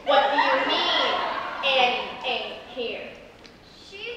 What do you mean, Annie ain't here? She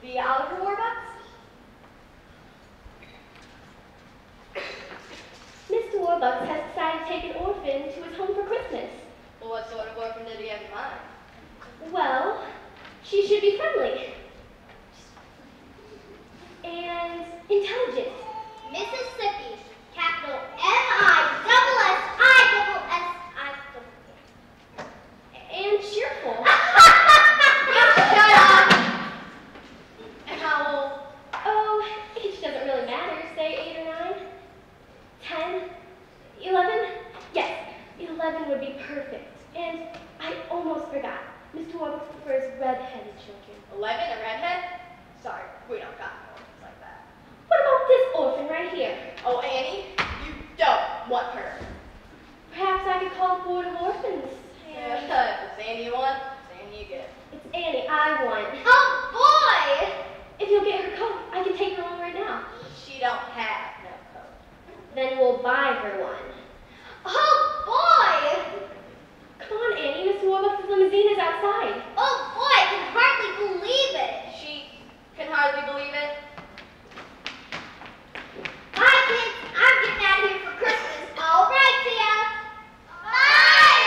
The Oliver Warbucks? Mr. Warbucks has decided to take an orphan to his home for Christmas. Well, what sort of orphan did he have in mind? Well, she should be friendly. And intelligent. Mississippi, capital M-I-double-S-I-double-S-I-double. And cheerful. Shut up! And how old? Oh, age doesn't really matter. Say 8 or 9. 10. 11. Yes, 11 would be perfect. And I almost forgot. Mr. Warbucks prefers red-headed children. 11, a redhead? Sorry, we don't got orphans like that. What about this orphan right here? Oh, Annie, you don't want her. Perhaps I could call a board of orphans. Yeah, if it's Annie you want, it's Annie you get. It's Annie I want. Oh boy! If you'll get her coat, I can take her home right now. She don't have no coat. Then we'll buy her one. Oh boy! Come on, Annie. Mr. Warbucks' limousine is outside. Oh boy, I can hardly believe it. She can hardly believe it. Bye, kids. I'm getting out of here for Christmas. All right, see ya. Bye,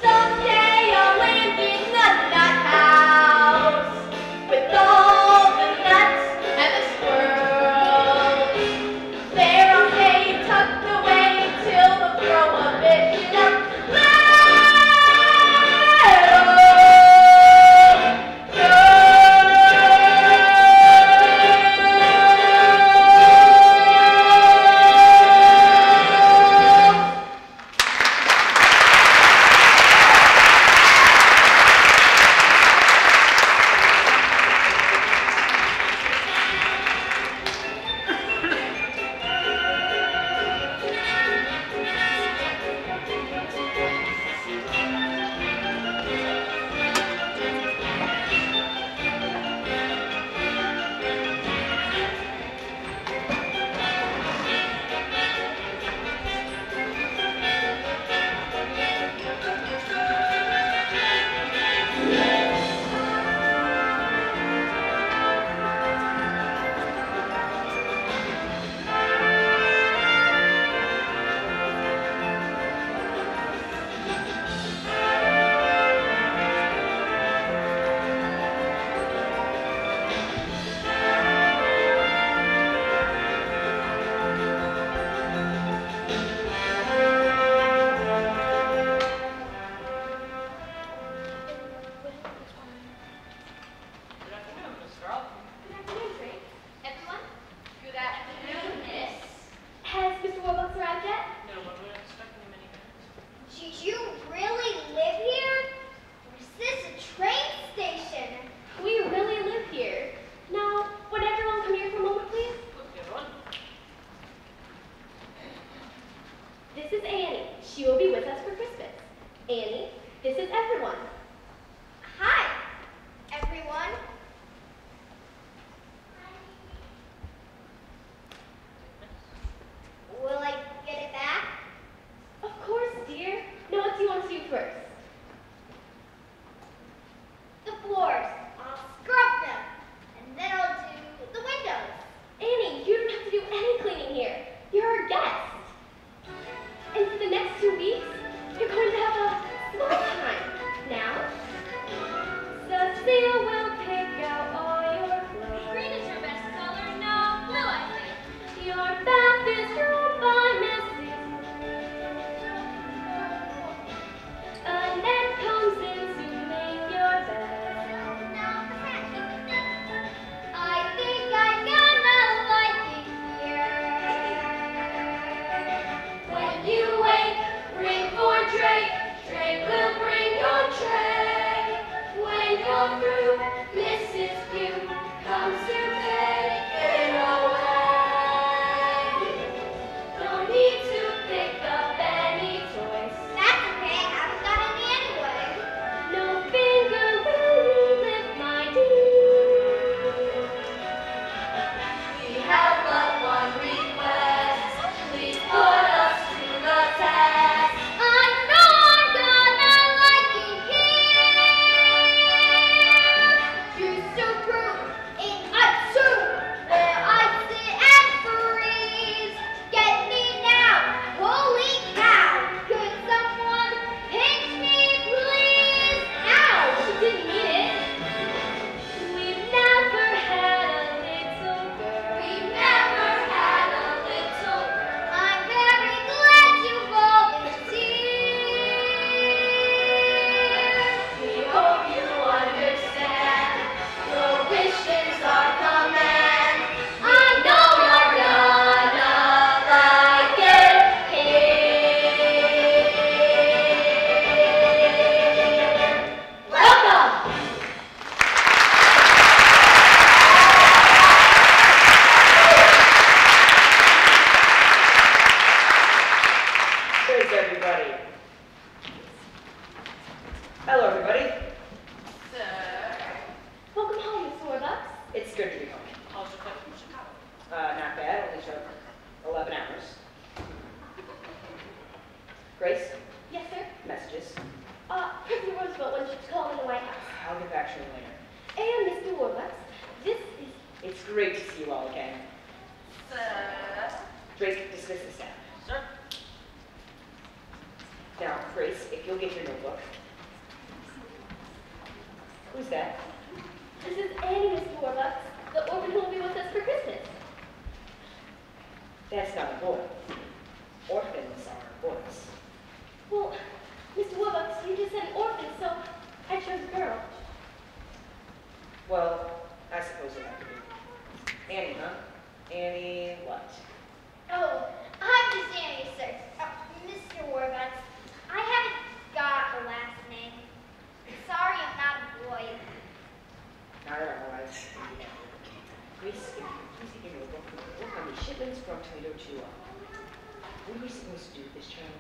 Someday I'll land in the nut house with all the nuts and the squirrels. There I'll stay tucked away till the prohibition of Drake. everybody. Hello, everybody. Sir. Welcome home, Miss Warbucks. It's good to be home. How's your flight from Chicago? Not bad. Only took 11 hours. Grace, Yes, sir. messages. President Roosevelt wants you to call in the White House. I'll get back to you later. And Mr. Warbucks, this is... It's great to see you all again. Sir. Drake, dismiss the staff. Sir. Now, Grace, if you'll get your notebook. Who's that? This is Annie, Mr. Warbucks, the orphan who will be with us for Christmas. That's not a boy. Orphans are boys. Well, Mr. Warbucks, you just said an orphan, so I chose a girl. Well, I suppose it had to be. Annie, huh? Annie what? Oh, I'm just Annie, sir. Mr. Warbucks, I haven't got a last name. Sorry, I'm not a boy. Not at all. Grace, if you please give me a book. Look on the shipments from Toledo to what are we supposed to do with this child?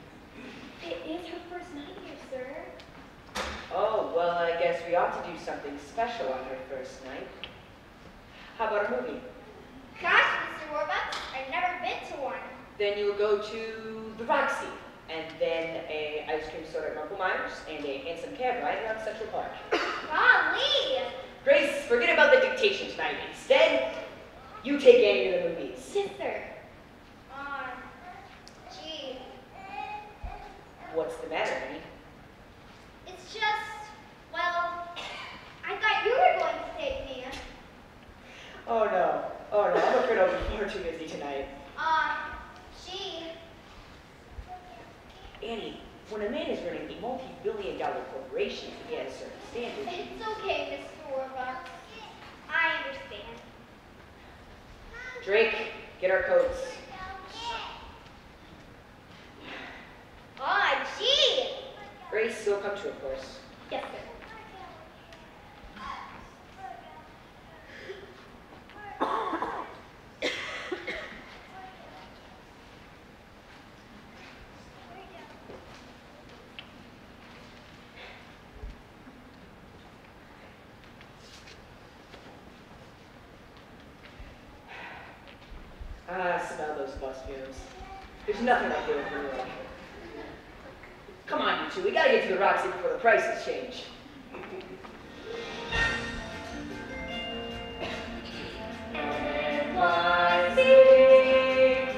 It is her first night here, sir. Oh, well, I guess we ought to do something special on her first night. How about a movie? Gosh, Mr. Warbucks, I've never been to one. Then you will go to the Roxy, and then a ice cream soda at Rumpel Myers, and a handsome cab ride around Central Park. Golly! Grace, forget about the dictation tonight. Instead, you take Annie to the movies. Yes, sir. Gee, What's the matter, Annie? it's just, well, I thought you were going to take me. Oh no, I'm afraid I'll be far too busy tonight. Gee, Annie, when a man is running a multi-billion-dollar corporation, he has certain standards. it's okay, Mr. Warbucks. I understand. Drake, get our coats. Gee! Grace, you'll come too, of course. Yes, sir. Smell those bus fumes. There's nothing like doing for work. Come on, you two. We gotta get to the Roxy before the prices change. NYC,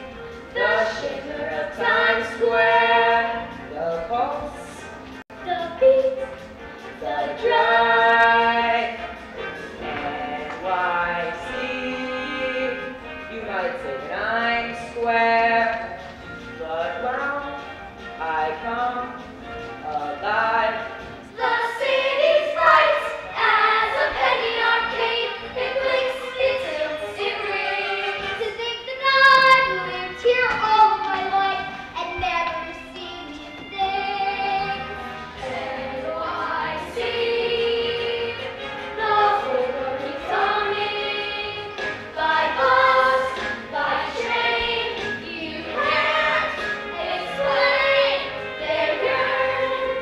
the shimmer of Times Square, the pulse, The beat. the drive. NYC, you might say that I'm square, but round I come alive. The city's bright as a penny arcade. It blinks, it tilts, it rings. To think that I've lived here all of my life and never seen these things. NYC, the whole world keeps coming. By bus, by train, you can't explain their yearn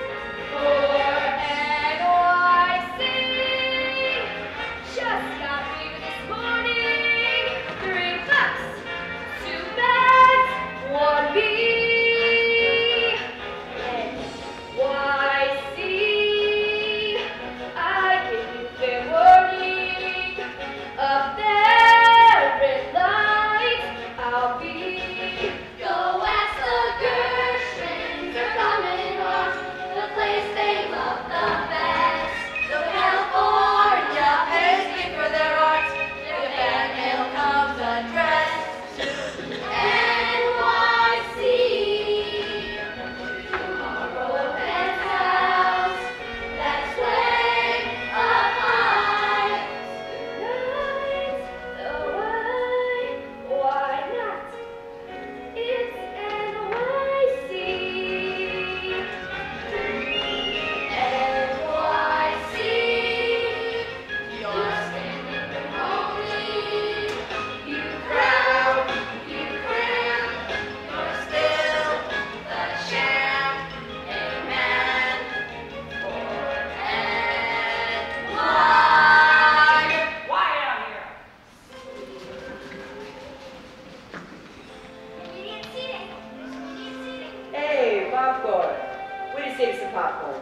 me sing some popcorn.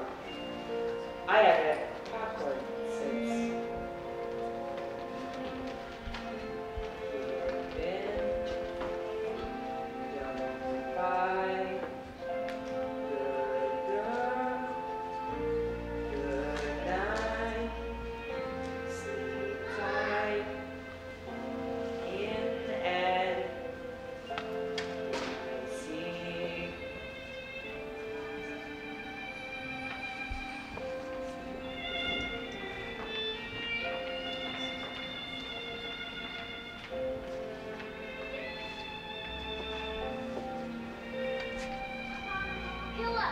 I haven't had popcorn since. Bye. Good girl. Good night. Sleep tight. In and see. Killa.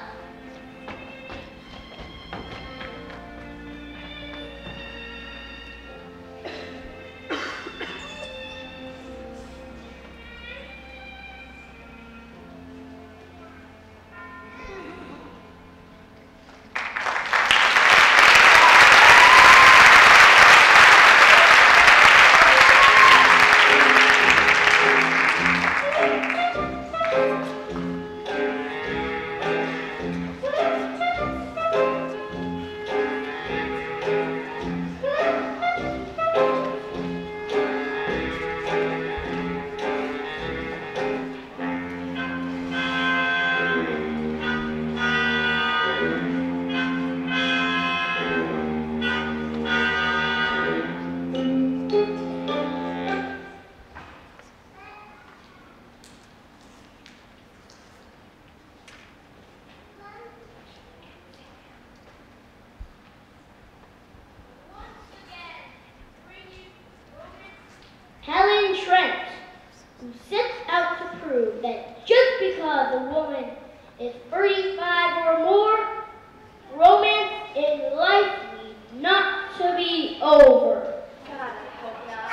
Helen Trent, who sets out to prove that just because a woman is 35 or more, romance in life needs not to be over. God, I hope not.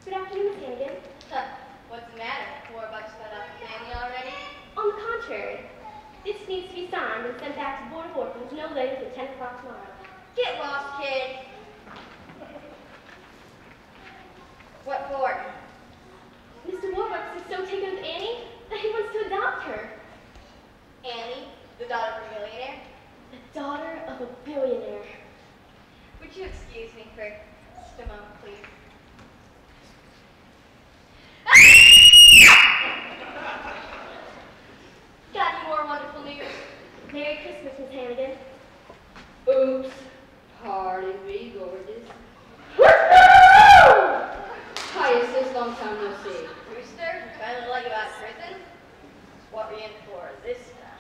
Good afternoon, Miss Hannigan. What's the matter? $4 cut off the candy already? On the contrary, this needs to be signed and sent back to the Board of Orphans no later than 10 o'clock tomorrow. Get lost, kid. What for? Mr. Warbucks is so taken with Annie that he wants to adopt her. Annie, the daughter of a millionaire. The daughter of a billionaire. Would you excuse me for just a moment, please? Got any more wonderful news? Merry Christmas, Miss Hannigan. Oops. Pardon me, gorgeous. Hi, sis, long time no see. Rooster, finally let you out of prison? What were you in for this time?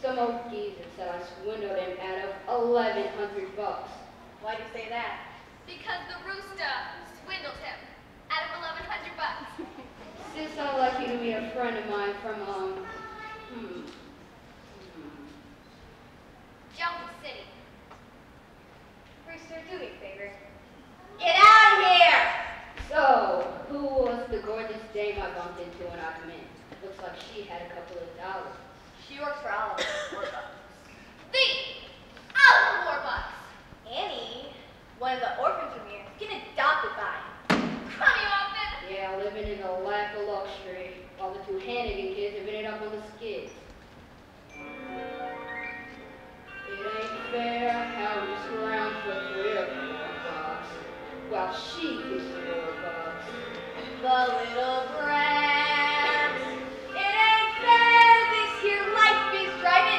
Some old geezer said I swindled him out of $1,100. Why'd you say that? Because the rooster swindled him out of $1,100. Sis, I'd like you to meet a friend of mine from, Jungle City. Rooster, do me a favor. Get out of here! So, who was the gorgeous dame I bumped into when I come in? Looks like she had a couple of dollars. She works for Oliver. The Oliver Warbucks. Annie, one of the orphans from here, getting adopted by him. Crummy orphan. Yeah, living in the lap of luxury, while the two Hannigan kids have been up on the skids. It ain't fair how we scrounge for 3 or 4 bucks, while she gets $4. The little brats. It ain't fair, this here life is driving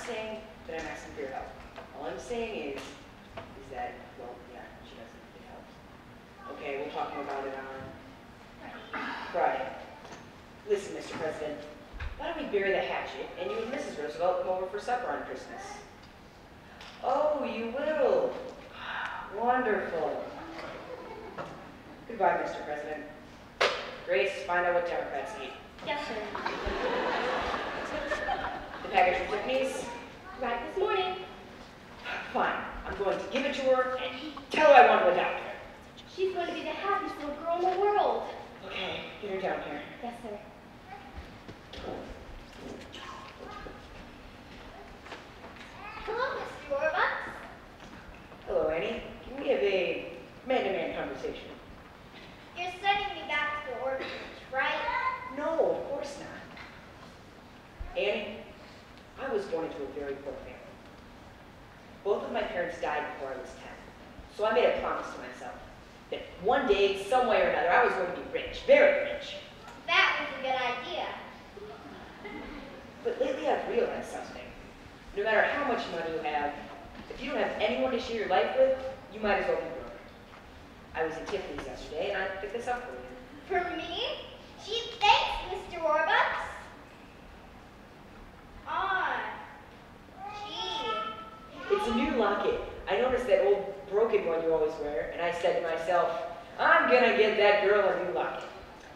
saying that I'm asking for your help. All I'm saying is that, well, yeah, she doesn't need help. Okay, we'll talk more about it on Friday. Listen, Mr. President, why don't we bury the hatchet and you and Mrs. Roosevelt come over for supper on Christmas? Oh, you will. Wonderful. Goodbye, Mr. President. Grace, find out what Democrats need. Yes, sir. The package from Tiffany's? Right this morning. Fine. I'm going to give it to her and tell her I want to adopt her. She's going to be the happiest little girl in the world. Okay, get her down here. Yes, sir. Hello, Mr. Warbucks. Hello, Annie. Can we have a man-to-man conversation? You're sending me back to the orphanage, right? No, of course not. Annie, I was born into a very poor family. Both of my parents died before I was 10. So I made a promise to myself that one day, some way or another, I was going to be rich, very rich. That was a good idea. But lately I've realized something. No matter how much money you have, if you don't have anyone to share your life with, you might as well be broke. I was at Tiffany's yesterday and I picked this up for you. For me? Gee, thanks, Mr. Warbucks. Gee. It's a new locket. I noticed that old broken one you always wear, and I said to myself, I'm gonna get that girl a new locket.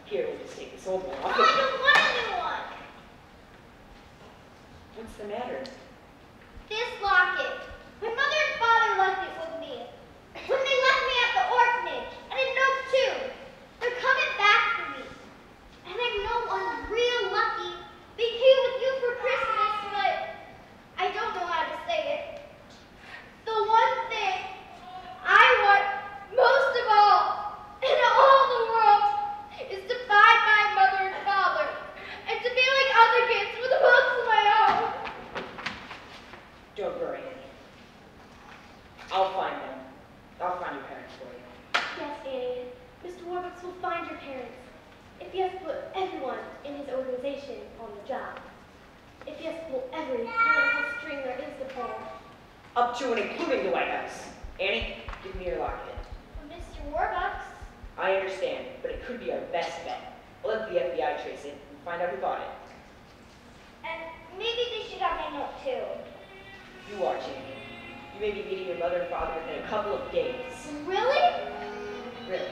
Here, we'll just take this old one Oh, off. I don't want a new one. What's the matter? This locket. My mother and father left it with me. When they left me at the orphanage, and a note too. They're coming back for me. And I know I'm real lucky being here with you for Christmas, but I don't know how to say it. The one thing I want most of all in all the world is to find my mother and father and to be like other kids with books of my own. Don't worry, Annie. I'll find them. I'll find your parents for you. Yes, Annie. Mr. Warbucks will find your parents. If he has to put everyone in his organization on the job. If he has to pull every political string there is to pull. Up to and including the White House. Annie, give me your locket. Mr. Warbucks. I understand, but it could be our best bet. I'll let the FBI trace it and find out who bought it. And maybe they should have my note too. You watch, Annie. You may be meeting your mother and father within a couple of days. Really? Really.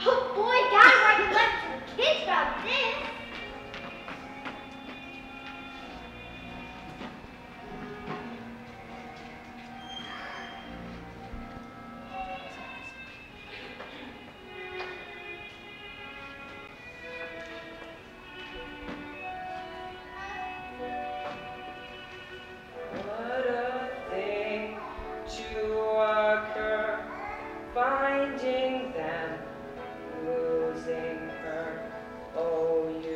Oh boy, gotta write a letter to the kids about this. What a thing to occur, finding them, losing her. Oh, you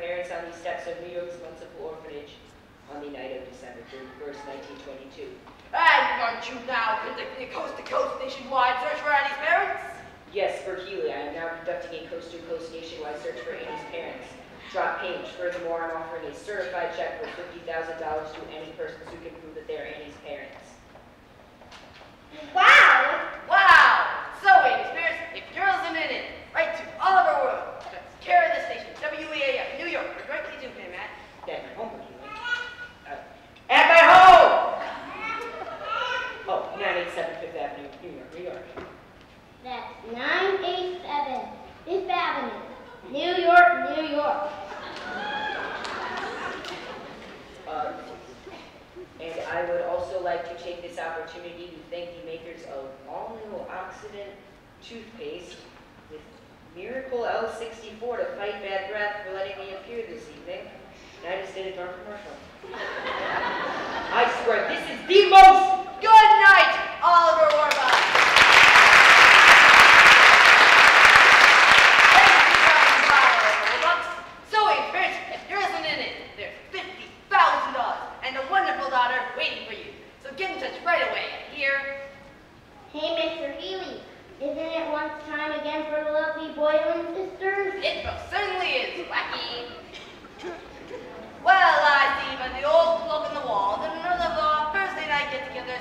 parents on the steps of New York's Municipal Orphanage on the night of December 31st, 1922. And aren't you now conducting a coast-to-coast nationwide search for Annie's parents? Yes, for Healy, I am now conducting a coast-to-coast nationwide search for Annie's parents. Drop page. Furthermore, I'm offering a certified check for $50,000 to any persons who can prove that they are Annie's parents. Wow! Wow! So, Annie's parents, if you're listening in, write to Oliver World. That's care of the station, WEAF, New York. Or directly to him at At my home, Healy. At my home! Oh, 987 Fifth Avenue, New York, New York. That's 987 Fifth Avenue, New York, New York. And I would also like to take this opportunity to thank the makers of all-new Oxidant toothpaste with Miracle L64 to fight bad breath for letting me appear this evening. United States Farm commercial. I swear, this is the most... Good night, Oliver Warbuck. So, Annie's parents, if you're listening in, there's $50,000 and a wonderful daughter waiting for you. So get in touch right away. Here. Hey, Mr. Healy, isn't it once time again for the lovely Boylan sisters? It most certainly is, Wacky. Well, I see by the old clock on the wall that another Thursday night get-together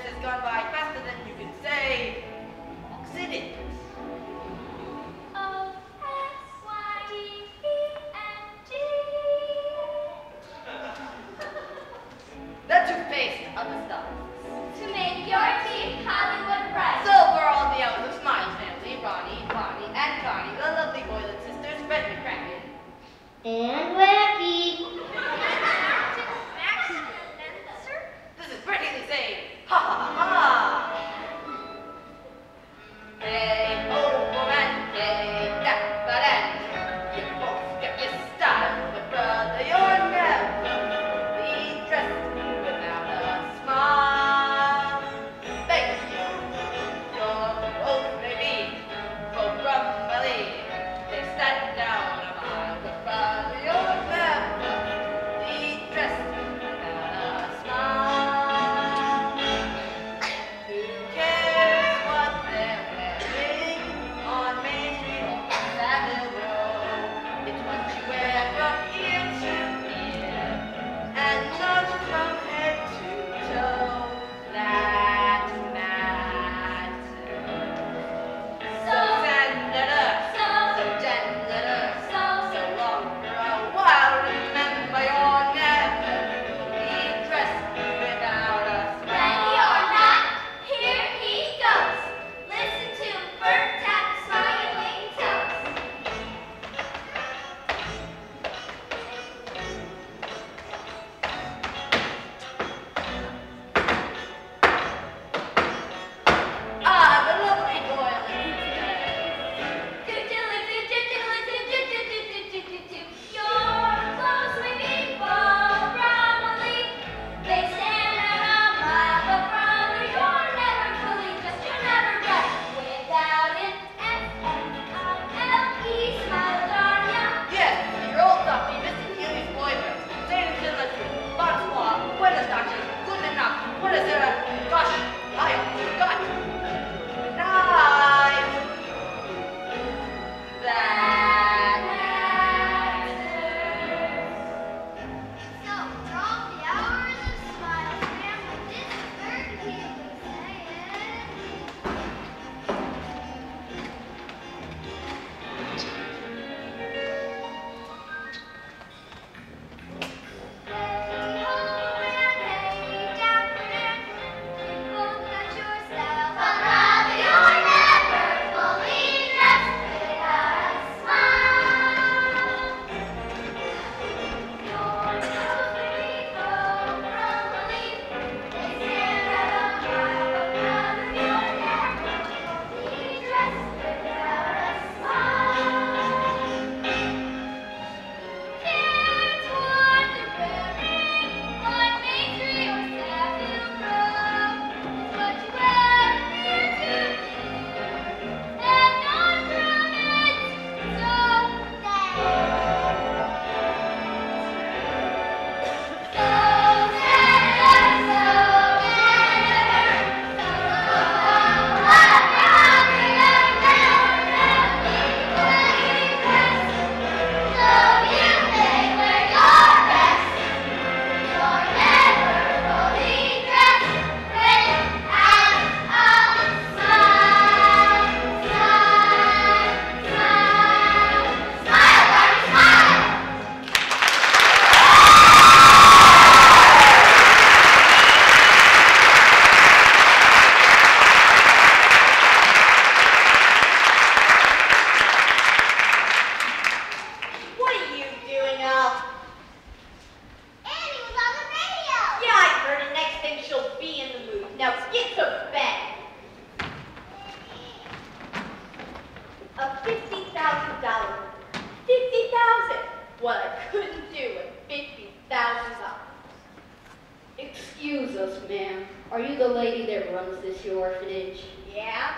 the lady that runs this here orphanage? Yeah?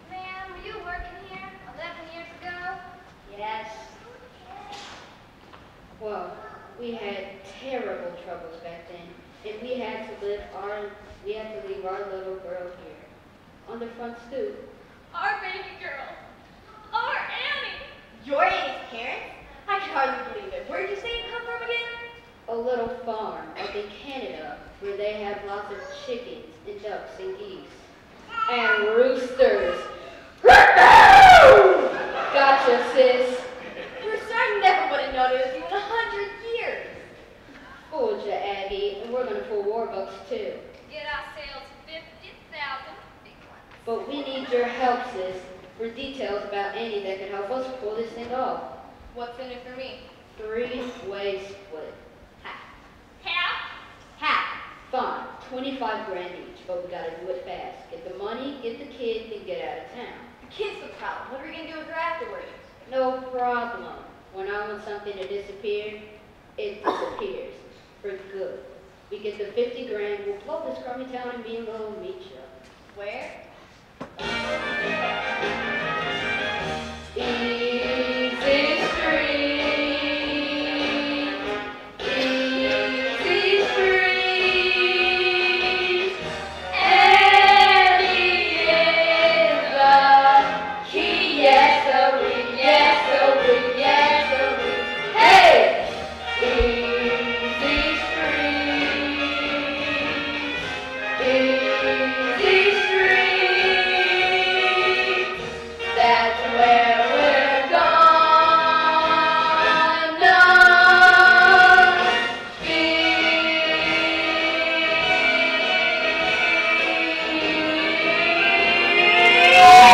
Ma'am, were you working here 11 years ago? Yes. Well, we had terrible troubles back then, and we had to leave our little girl here on the front stoop. Our baby girl. Our Annie. Your Annie's parents? I can hardly believe it. Where did you say you come from again? A little farm up in Canada where they have lots of chickens and ducks and geese and roosters. Gotcha, sis. Rooster, I never would have noticed you in 100 years. Fooled ya, Aggie, and we're gonna fool Warbucks too. Get ourselves 50,000 big ones. But we need your help, sis, for details about Annie that can help us pull this thing off. What's in it for me? 3-way split. Half? Half. Fine. 25 grand each, but we gotta do it fast. Get the money, get the kid, then get out of town. The kid's the problem. What are we going to do with her afterwards? No problem. When I want something to disappear, it disappears. For good. We get the 50 grand, we'll blow this crummy town and be in little meet you. Where? Easy Street. Easy Street. Annie is the key. Yes, sir, yes, sir, yes, sir. Hey! Easy Street. Easy Street. That's where we're gonna be. Yeah!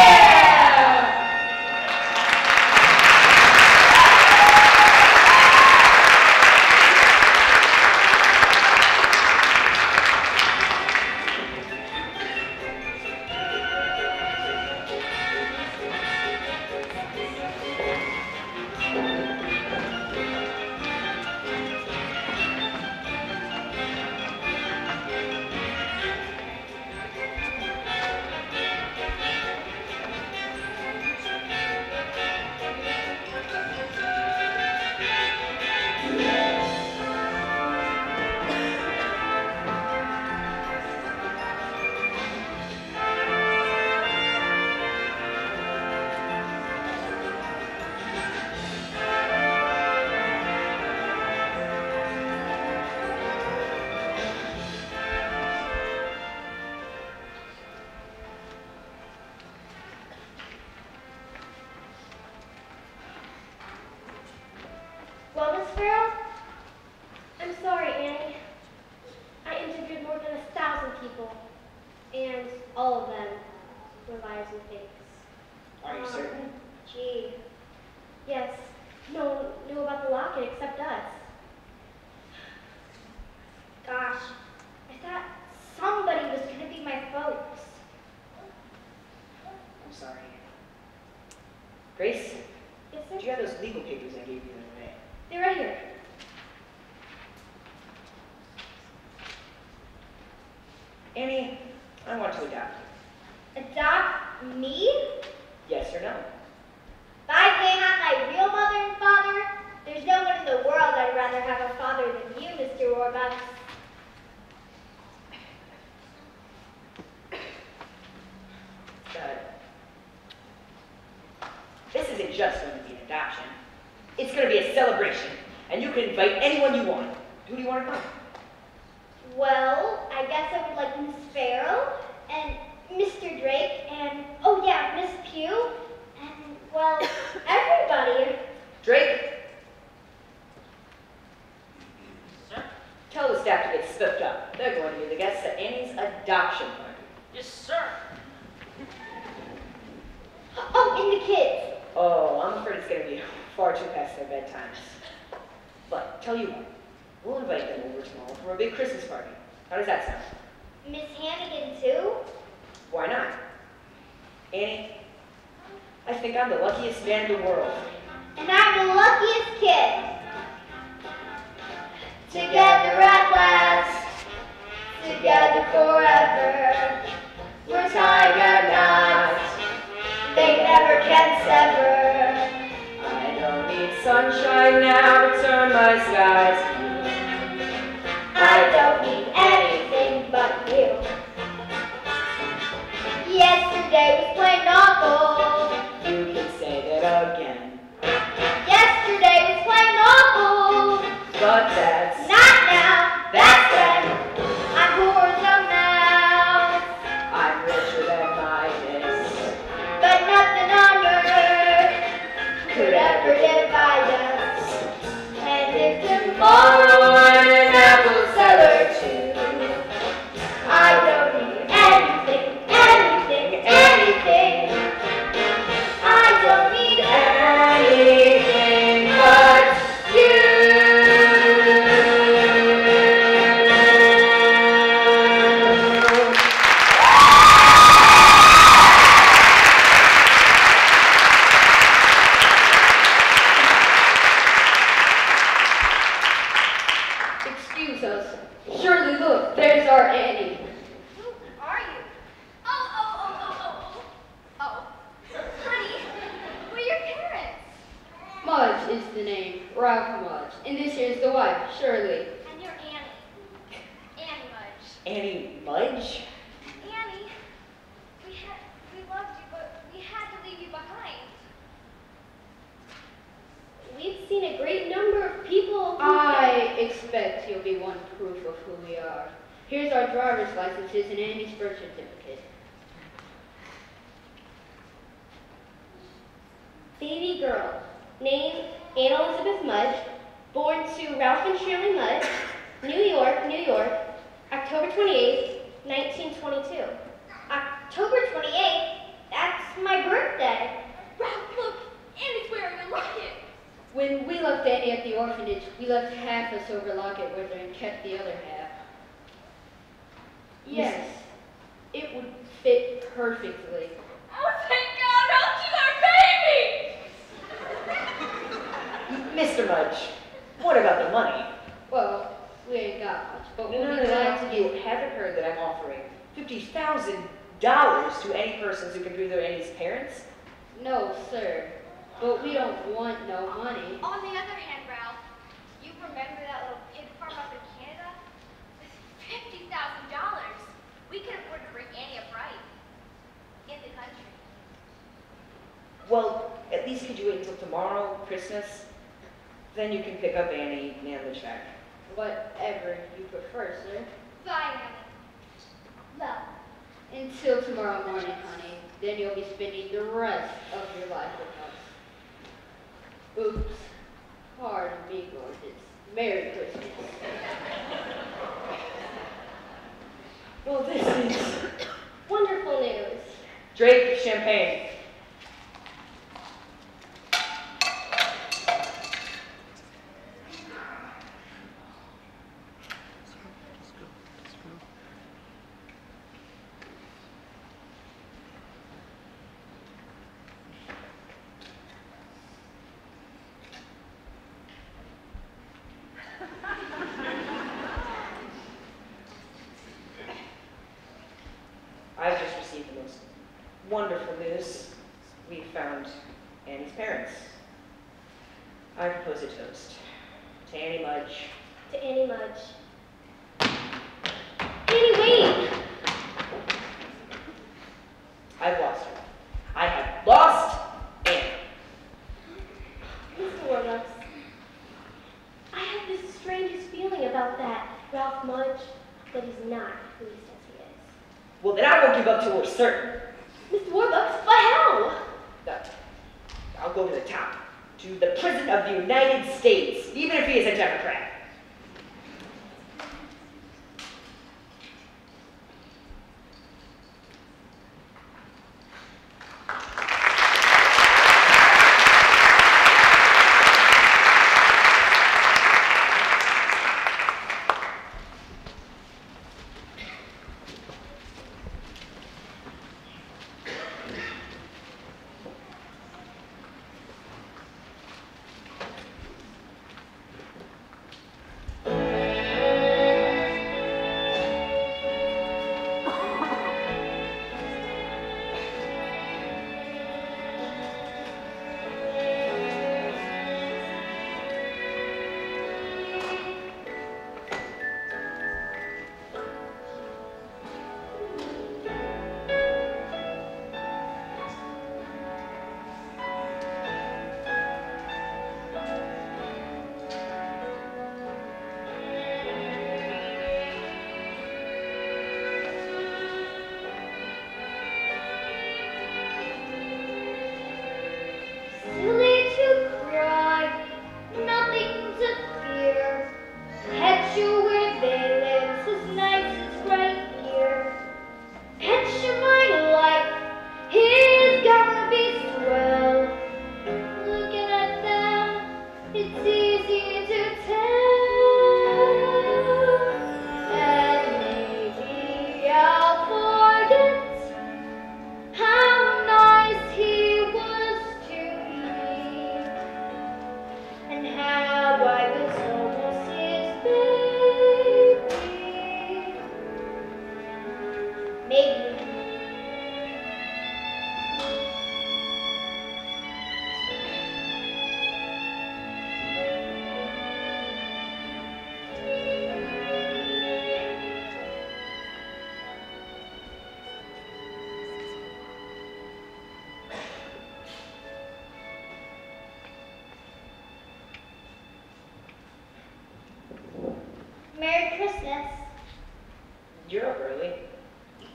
Well, Miss Farrell, I'm sorry, Annie. I interviewed more than 1,000 people, and all of them were liars and fakes. Are you certain? Gee, yes, no one knew about the locket except us. Gosh, I thought somebody was going to be my folks. I'm sorry. Grace, Yes, sir? do you have those legal papers I gave you the other day? They're right here. Annie, I want to adopt you. Adopt me? Yes or no? If I can't have my real mother and father, there's no one in the world I'd rather have a father than you, Mr. Warbucks. This isn't just going to be an adoption. It's going to be a celebration, and you can invite anyone you want. Who do you want to come? Well, I guess I would like Miss Farrell and Mr. Drake and, oh yeah, Miss Pugh and, well, everybody. Drake? Sir? Tell the staff to get slipped up. They're going to be the guests at Annie's adoption party. Yes, sir. Oh, and the kids. Oh, I'm afraid it's going to be far too past their bedtimes. But tell you what, we'll invite them over tomorrow for a big Christmas party. How does that sound? Miss Hannigan too? Why not? Annie, I think I'm the luckiest man in the world. And I'm the luckiest kid. Together at last, together forever. ever. I don't need sunshine now to turn my skies blue. I don't need anything but you. Yesterday was plain awful. You can say that again. Yesterday was plain awful. But that's Not now, that's then. I'm poor now, I'm richer than Midas. but nothing on earth could ever divide us. And if tomorrow I'm an apple seller too, I don't need anything, anything, anything. I don't need anything but you. Excuse us. Surely, look, there's our Annie. Who are you? Oh. Honey, who are your parents? Mudge is the name, Ralph Mudge. And this here's the wife, Shirley. And you're Annie. Annie Mudge. Annie Mudge? Annie, we loved you, but we had to leave you behind. We've seen a great number of people. I expect you'll be one proof of who we are. Here's our driver's licenses and Annie's birth certificate. Baby girl, name Anna Elizabeth Mudge, born to Ralph and Shirley Mudge, New York, October 28th, 1922. October 28th? That's my birthday. Ralph, look, Annie's wearing a locket. When we left Annie at the orphanage, we left half a silver locket with her and kept the other half. Yes, it would fit perfectly. Oh, thank God, Ralph, she's our baby! Mr. Mudge, what about the money? Well, we ain't got much, but No, we'll be glad to You give. haven't heard that I'm offering $50,000 to any persons who can prove they're Annie's parents? No, sir. But we don't want no money. On the other hand, Ralph, you remember that little pig farm up in Canada? With $50,000, we could afford to bring Annie up right in the country. Well, at least could you wait until tomorrow, Christmas? Then you can pick up Annie and the check. Whatever you prefer, sir. Bye, Annie. Love. Until tomorrow morning, honey. Then you'll be spending the rest of your life with us. Oops. Pardon me, gorgeous. Merry Christmas. Well, this is Wonderful news. Drake champagne. I've just received the most wonderful news. We found Annie's parents. I propose a toast to Annie Mudge. To Annie Mudge. Annie, wait! I've lost her. I have lost Annie. Mr. Warbucks, I have this strangest feeling about that Ralph Mudge, that he's not who he says he is. Well, then I won't give up till we're certain. Mr. Warbucks, but how? I'll go to the top, to the President of the United States, even if he is a Democrat. Bet you where they live's as nice as right here. Bet you my life is gonna be swell. Looking at them, it's easy to tell. And maybe I'll forget how nice he was to me, and how I was almost his baby. Maybe. Merry Christmas. You're up early.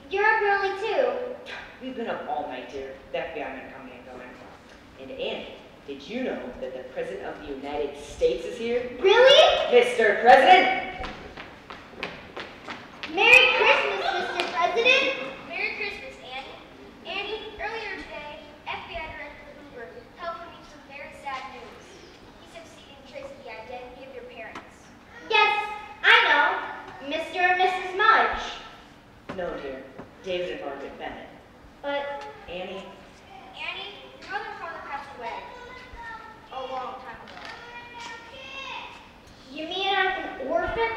You're up early too. We've been up all night, dear. The FBI men coming and going. And Annie, did you know that the President of the United States is here? Really? Mr. President! Merry Christmas, Mr. President. Merry Christmas, Annie. Annie, earlier today, FBI Director Hoover telephoned me some very sad news. He succeeded in tracing the identity of your parents. Yes, I know. Mr. and Mrs. Mudge. No, dear. David and Margaret Bennett. But Annie, Annie, your mother and father passed away a long time ago. you mean I'm an orphan?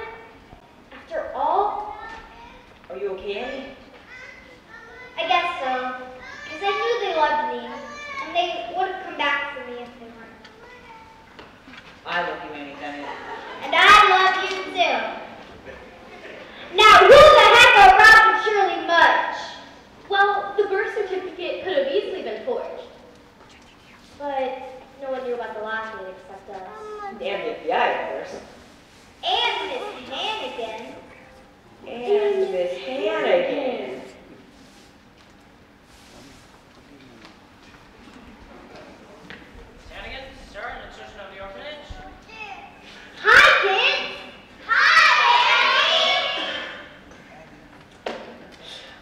After all? are you okay, Annie? I guess so. Because I knew they loved me. And they would have come back for me if they weren't. I love you, Annie Bennett. And I love you too. Now who the heck are Rob and Shirley Mudge? Well, the birth certificate could have easily been forged. But no one knew about the locket except us. And the FBI, of course. And Miss Hannigan. And Miss Hannigan. Hannigan, sir, an intrusion of the orphanage. Hi, kids.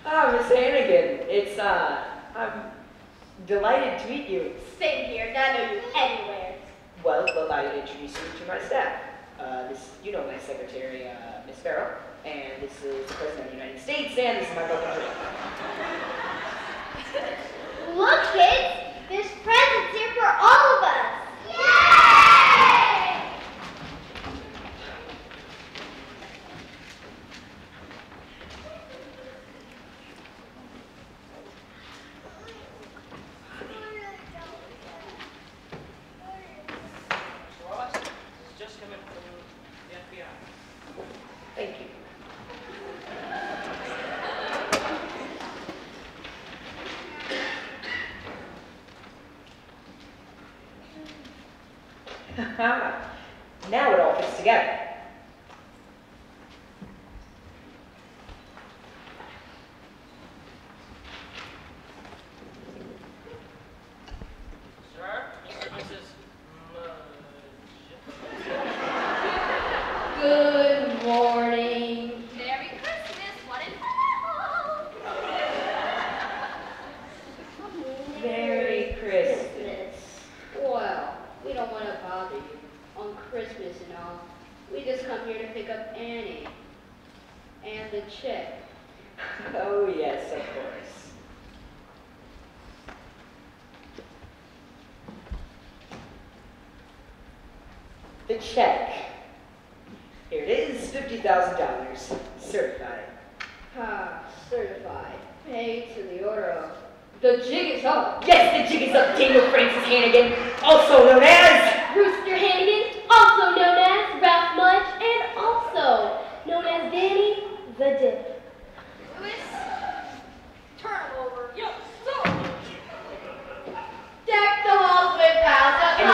Hi, Miss Hannigan, I'm delighted to meet you. Same here, not know you anywhere. Well, allow me to introduce you to my staff. You know my secretary, Miss Farrell, and this is the President of the United States, and this is my brother Drake. Look, kids. There's presents here for all of us. Yay! Ross, this is just coming from the FBI. Thank you. Now it all fits together. Sir, Mr. and Mrs. Mudge. Good morning. Merry Christmas, one and all. Merry Christmas. Well, we don't want to bother you on Christmas and all. We just come here to pick up Annie and the check. Oh, yes, of course. The check. Here it is, $50,000, certified. Certified. Paid to the order of the jig is up. Yes, the jig is up, Daniel Francis Hannigan, also known as... Rooster Hannigan, also known as Ralph Mudge, and also known as Danny the Dip. Louis, turn him over. Yo, so. Deck the halls with boughs of And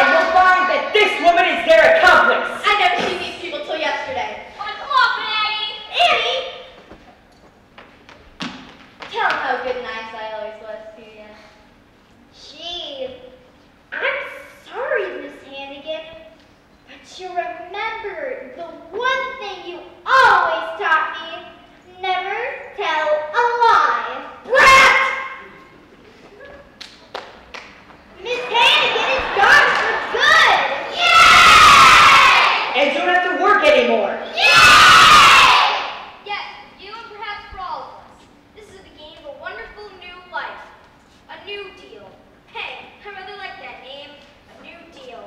you'll find that this woman is their accomplice. I never seen these people till yesterday. Wanna come off, Annie? Annie! Tell them how good and nice I always was to you. Gee, I'm remember the one thing you always taught me. Never tell a lie. Brat! Miss Hannigan is gone for good! Yay! And you don't have to work anymore. Yes, you and perhaps for all of us. This is the beginning of a wonderful new life. A new deal. Hey, I rather like that name. A new deal.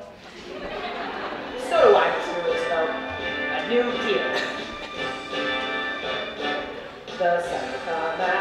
So do I, Mr. Roosevelt. A new deal. The sun will come out.